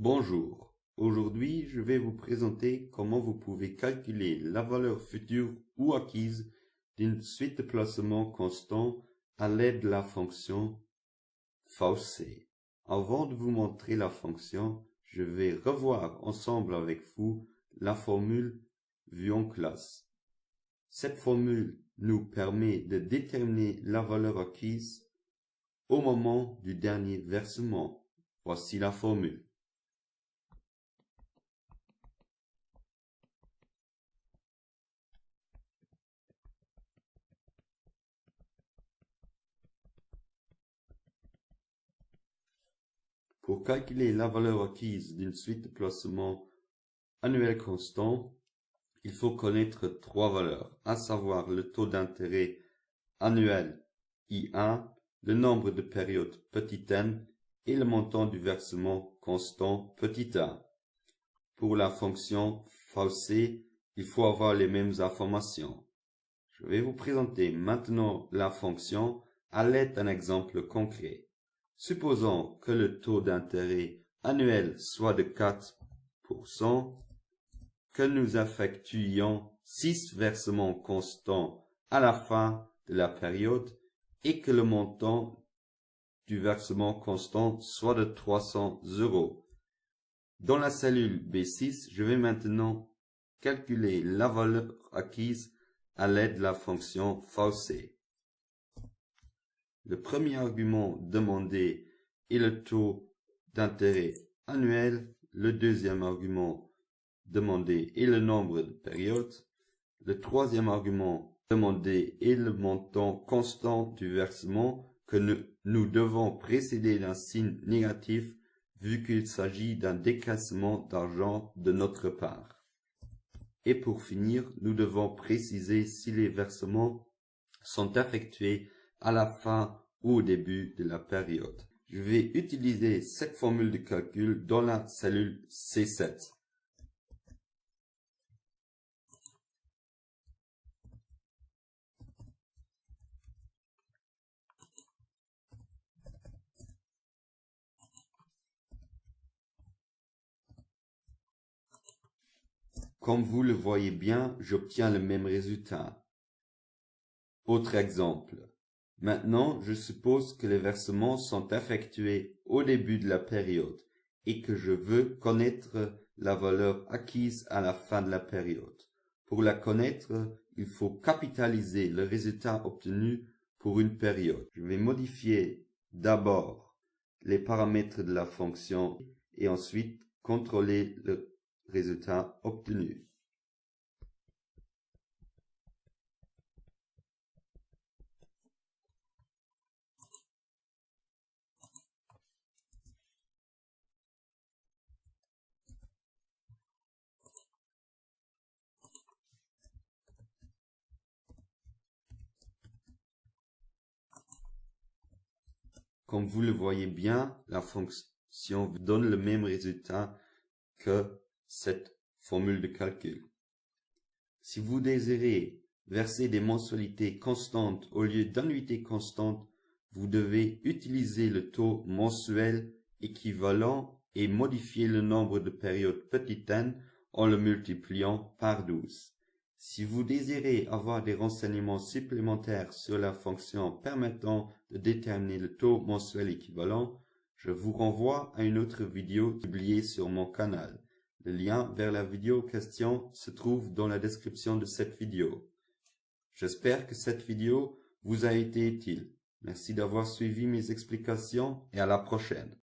Bonjour, aujourd'hui je vais vous présenter comment vous pouvez calculer la valeur future ou acquise d'une suite de placements constants à l'aide de la fonction VC. Avant de vous montrer la fonction, je vais revoir ensemble avec vous la formule vue en classe. Cette formule nous permet de déterminer la valeur acquise au moment du dernier versement. Voici la formule. Pour calculer la valeur acquise d'une suite de placements annuels constants, il faut connaître trois valeurs, à savoir le taux d'intérêt annuel I1, le nombre de périodes petit n et le montant du versement constant petit a. Pour la fonction VC, il faut avoir les mêmes informations. Je vais vous présenter maintenant la fonction à l'aide d'un exemple concret. Supposons que le taux d'intérêt annuel soit de 4%, que nous effectuions 6 versements constants à la fin de la période et que le montant du versement constant soit de 300 €. Dans la cellule B6, je vais maintenant calculer la valeur acquise à l'aide de la fonction VC. Le premier argument demandé est le taux d'intérêt annuel. Le deuxième argument demandé est le nombre de périodes. Le troisième argument demandé est le montant constant du versement que nous devons précéder d'un signe négatif vu qu'il s'agit d'un décaissement d'argent de notre part. Et pour finir, nous devons préciser si les versements sont effectués à la fin ou au début de la période. Je vais utiliser cette formule de calcul dans la cellule C7. Comme vous le voyez bien, j'obtiens le même résultat. Autre exemple. Maintenant, je suppose que les versements sont effectués au début de la période et que je veux connaître la valeur acquise à la fin de la période. Pour la connaître, il faut capitaliser le résultat obtenu pour une période. Je vais modifier d'abord les paramètres de la fonction et ensuite contrôler le résultat obtenu. Comme vous le voyez bien, la fonction donne le même résultat que cette formule de calcul. Si vous désirez verser des mensualités constantes au lieu d'annuités constantes, vous devez utiliser le taux mensuel équivalent et modifier le nombre de périodes petit n en le multipliant par 12. Si vous désirez avoir des renseignements supplémentaires sur la fonction permettant de déterminer le taux mensuel équivalent, je vous renvoie à une autre vidéo publiée sur mon canal. Le lien vers la vidéo en question se trouve dans la description de cette vidéo. J'espère que cette vidéo vous a été utile. Merci d'avoir suivi mes explications et à la prochaine.